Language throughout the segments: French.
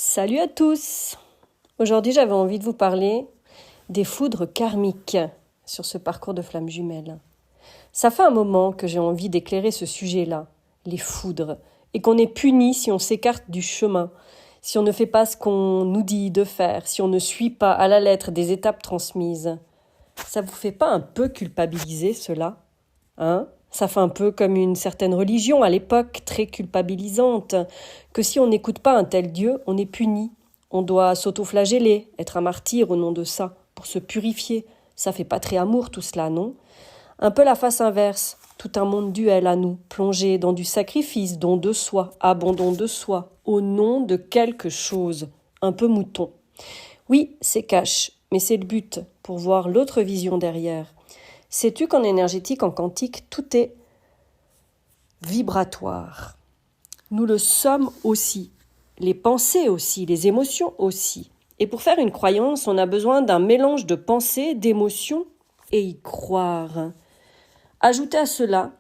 Salut à tous! Aujourd'hui, j'avais envie de vous parler des foudres karmiques sur ce parcours de flammes jumelles. Ça fait un moment que j'ai envie d'éclairer ce sujet-là, les foudres, et qu'on est puni si on s'écarte du chemin, si on ne fait pas ce qu'on nous dit de faire, si on ne suit pas à la lettre des étapes transmises. Ça vous fait pas un peu culpabiliser cela? Ça fait un peu comme une certaine religion à l'époque, très culpabilisante, que si on n'écoute pas un tel Dieu, on est puni. On doit s'auto-flageller, être un martyr au nom de ça, pour se purifier. Ça fait pas très amour tout cela, non? Un peu la face inverse, tout un monde duel à nous, plongé dans du sacrifice, don de soi, abandon de soi, au nom de quelque chose, un peu mouton. Oui, c'est cash, mais c'est le but, pour voir l'autre vision derrière. Sais-tu qu'en énergétique, en quantique, tout est vibratoire? Nous le sommes aussi, les pensées aussi, les émotions aussi. Et pour faire une croyance, on a besoin d'un mélange de pensées, d'émotions et y croire. Ajoutez à cela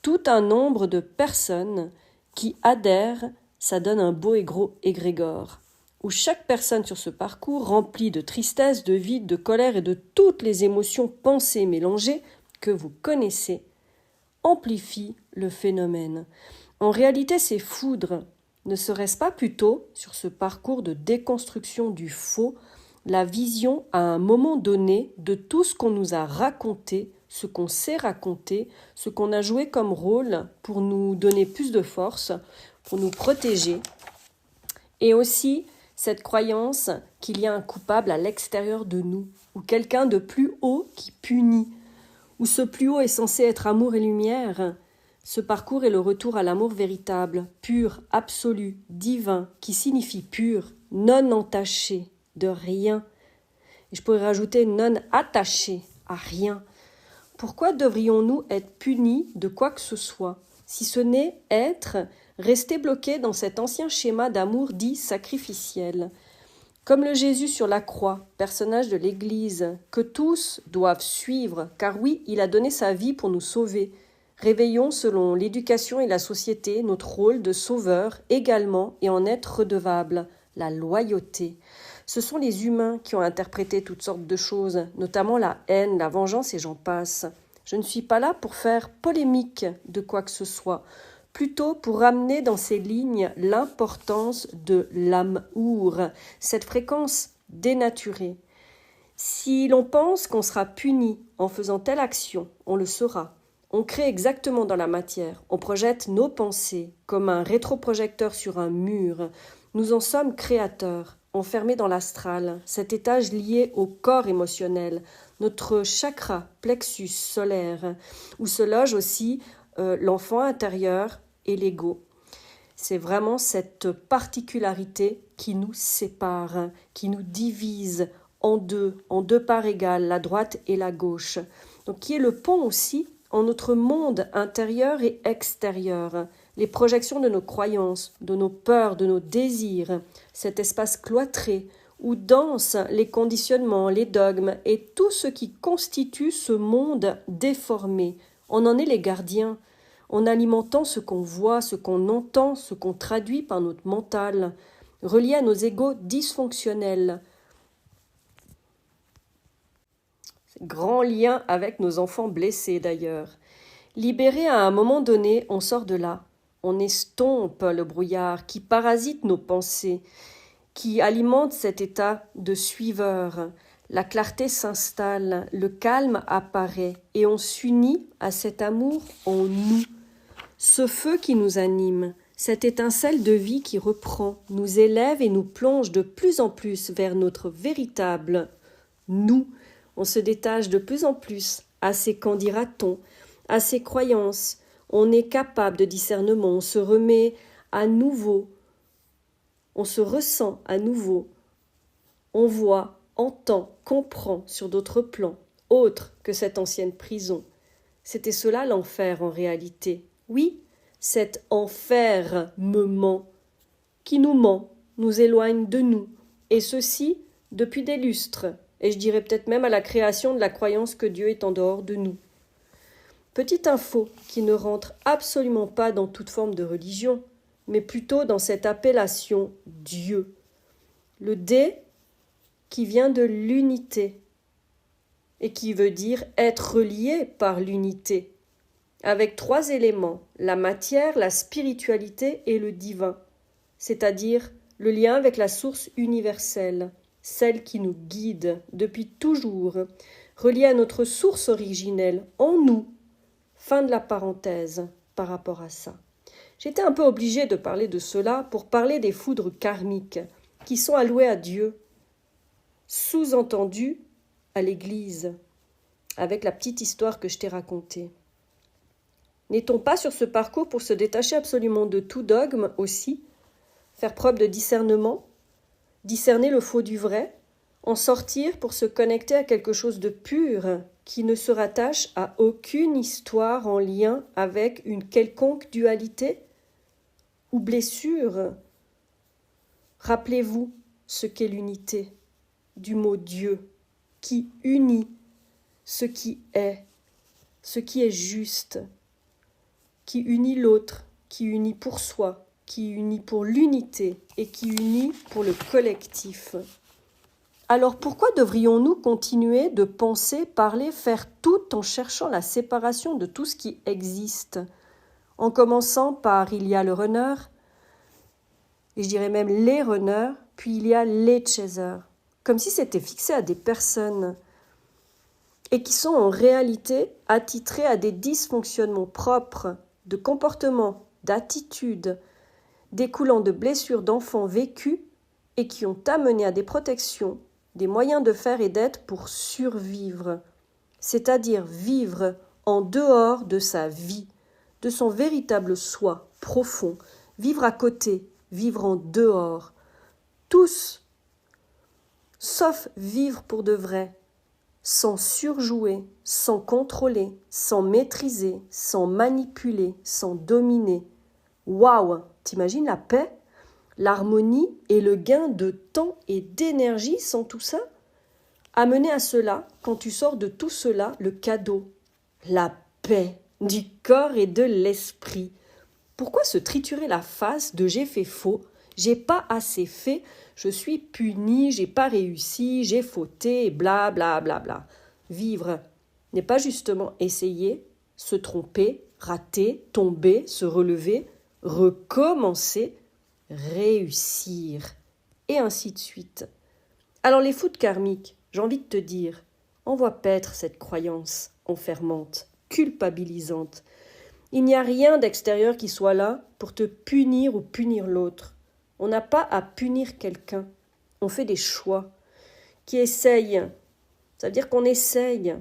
tout un nombre de personnes qui adhèrent, ça donne un beau et gros égrégore, où chaque personne sur ce parcours, remplie de tristesse, de vide, de colère et de toutes les émotions pensées mélangées que vous connaissez, amplifie le phénomène. En réalité, ces foudres, ne serait-ce pas plutôt, sur ce parcours de déconstruction du faux, la vision à un moment donné de tout ce qu'on nous a raconté, ce qu'on s'est raconté, ce qu'on a joué comme rôle pour nous donner plus de force, pour nous protéger, et aussi cette croyance qu'il y a un coupable à l'extérieur de nous, ou quelqu'un de plus haut qui punit, où ce plus haut est censé être amour et lumière. Ce parcours est le retour à l'amour véritable, pur, absolu, divin, qui signifie pur, non entaché de rien. Et je pourrais rajouter non attaché à rien. Pourquoi devrions-nous être punis de quoi que ce soit, si ce n'est rester bloqué dans cet ancien schéma d'amour dit sacrificiel? Comme le Jésus sur la croix, personnage de l'Église, que tous doivent suivre, car oui, il a donné sa vie pour nous sauver. Réveillons selon l'éducation et la société notre rôle de sauveur également et en être redevable, la loyauté. Ce sont les humains qui ont interprété toutes sortes de choses, notamment la haine, la vengeance et j'en passe. Je ne suis pas là pour faire polémique de quoi que ce soit, plutôt pour ramener dans ces lignes l'importance de l'amour, cette fréquence dénaturée. Si l'on pense qu'on sera puni en faisant telle action, on le sera. On crée exactement dans la matière, on projette nos pensées comme un rétroprojecteur sur un mur. Nous en sommes créateurs, enfermés dans l'astral, cet étage lié au corps émotionnel, notre chakra plexus solaire, où se loge aussi l'enfant intérieur et l'ego. C'est vraiment cette particularité qui nous sépare, qui nous divise en deux parts égales, la droite et la gauche. Donc qui est le pont aussi en notre monde intérieur et extérieur, les projections de nos croyances, de nos peurs, de nos désirs, cet espace cloîtré où dansent les conditionnements, les dogmes et tout ce qui constitue ce monde déformé. On en est les gardiens, en alimentant ce qu'on voit, ce qu'on entend, ce qu'on traduit par notre mental, relié à nos égos dysfonctionnels. Grand lien avec nos enfants blessés d'ailleurs. Libérés à un moment donné, on sort de là. On estompe le brouillard qui parasite nos pensées, qui alimente cet état de suiveur. La clarté s'installe, le calme apparaît et on s'unit à cet amour en nous. Ce feu qui nous anime, cette étincelle de vie qui reprend, nous élève et nous plonge de plus en plus vers notre véritable nous. On se détache de plus en plus à ses qu'en dira-t-on, à ses croyances. On est capable de discernement, on se remet à nouveau, on se ressent à nouveau, on voit, entend, comprend sur d'autres plans, autres que cette ancienne prison. C'était cela l'enfer en réalité. Oui, cet enfermement qui nous ment, nous éloigne de nous, et ceci depuis des lustres, et je dirais peut-être même à la création de la croyance que Dieu est en dehors de nous. Petite info qui ne rentre absolument pas dans toute forme de religion, mais plutôt dans cette appellation Dieu. Le D qui vient de l'unité et qui veut dire être relié par l'unité, avec 3 éléments, la matière, la spiritualité et le divin, c'est-à-dire le lien avec la source universelle, celle qui nous guide depuis toujours, reliée à notre source originelle, en nous. Fin de la parenthèse par rapport à ça. J'étais un peu obligée de parler de cela pour parler des foudres karmiques qui sont allouées à Dieu, sous-entendu à l'Église, avec la petite histoire que je t'ai racontée. N'est-on pas sur ce parcours pour se détacher absolument de tout dogme aussi, faire preuve de discernement, discerner le faux du vrai, en sortir pour se connecter à quelque chose de pur qui ne se rattache à aucune histoire en lien avec une quelconque dualité ou blessure? Rappelez-vous ce qu'est l'unité du mot Dieu, qui unit ce qui est juste, qui unit l'autre, qui unit pour soi, qui unit pour l'unité et qui unit pour le collectif. Alors pourquoi devrions-nous continuer de penser, parler, faire tout en cherchant la séparation de tout ce qui existe, en commençant par il y a le runner, et je dirais même les runners, puis il y a les chasers, comme si c'était fixé à des personnes, et qui sont en réalité attitrés à des dysfonctionnements propres de comportements, d'attitudes, découlant de blessures d'enfants vécues et qui ont amené à des protections, des moyens de faire et d'être pour survivre, c'est-à-dire vivre en dehors de sa vie, de son véritable soi profond, vivre à côté, vivre en dehors, tous, sauf vivre pour de vrai, sans surjouer, sans contrôler, sans maîtriser, sans manipuler, sans dominer. Waouh, t'imagines la paix, l'harmonie et le gain de temps et d'énergie sans tout ça? Amener à cela, quand tu sors de tout cela, le cadeau, la paix du corps et de l'esprit. Pourquoi se triturer la face de j'ai fait faux, j'ai pas assez fait, je suis puni, j'ai pas réussi, j'ai fauté, bla bla bla bla. Vivre n'est pas justement essayer, se tromper, rater, tomber, se relever, recommencer, réussir, et ainsi de suite. Alors les foudres karmiques, j'ai envie de te dire, envoie paître cette croyance enfermante, culpabilisante. Il n'y a rien d'extérieur qui soit là pour te punir ou punir l'autre. On n'a pas à punir quelqu'un. On fait des choix qui essayent. Ça veut dire qu'on essaye.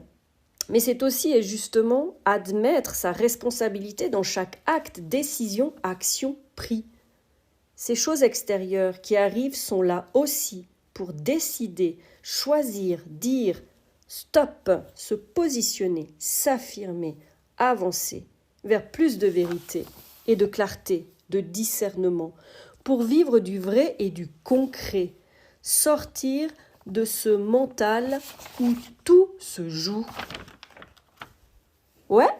Mais c'est aussi et justement admettre sa responsabilité dans chaque acte, décision, action pris. Ces choses extérieures qui arrivent sont là aussi pour décider, choisir, dire stop, se positionner, s'affirmer, avancer vers plus de vérité et de clarté, de discernement, pour vivre du vrai et du concret, sortir de ce mental où tout se joue. Ouais,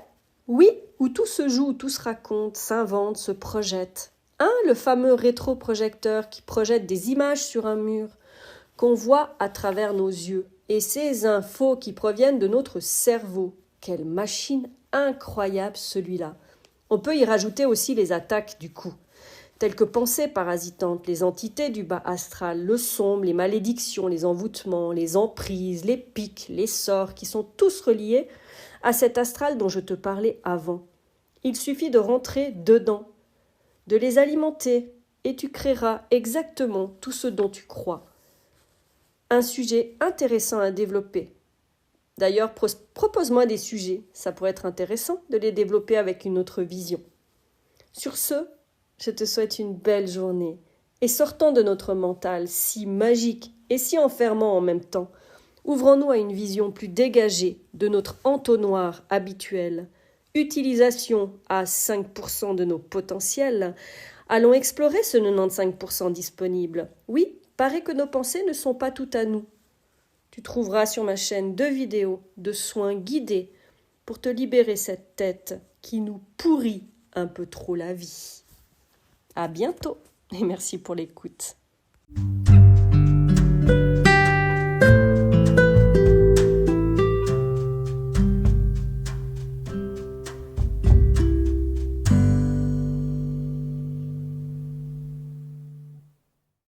oui, où tout se joue, où tout se raconte, s'invente, se projette. Le fameux rétroprojecteur qui projette des images sur un mur qu'on voit à travers nos yeux. Et ces infos qui proviennent de notre cerveau. Quelle machine incroyable celui-là. On peut y rajouter aussi les attaques du coup, telles que pensées parasitantes, les entités du bas astral, le sombre, les malédictions, les envoûtements, les emprises, les pics, les sorts, qui sont tous reliés à cet astral dont je te parlais avant. Il suffit de rentrer dedans, de les alimenter, et tu créeras exactement tout ce dont tu crois. Un sujet intéressant à développer. D'ailleurs, propose-moi des sujets, ça pourrait être intéressant de les développer avec une autre vision. Sur ce, je te souhaite une belle journée, et sortant de notre mental si magique et si enfermant en même temps, ouvrons-nous à une vision plus dégagée de notre entonnoir habituel. Utilisation à 5% de nos potentiels. Allons explorer ce 95% disponible. Oui, paraît que nos pensées ne sont pas toutes à nous. Tu trouveras sur ma chaîne 2 vidéos de soins guidés pour te libérer cette tête qui nous pourrit un peu trop la vie. À bientôt et merci pour l'écoute.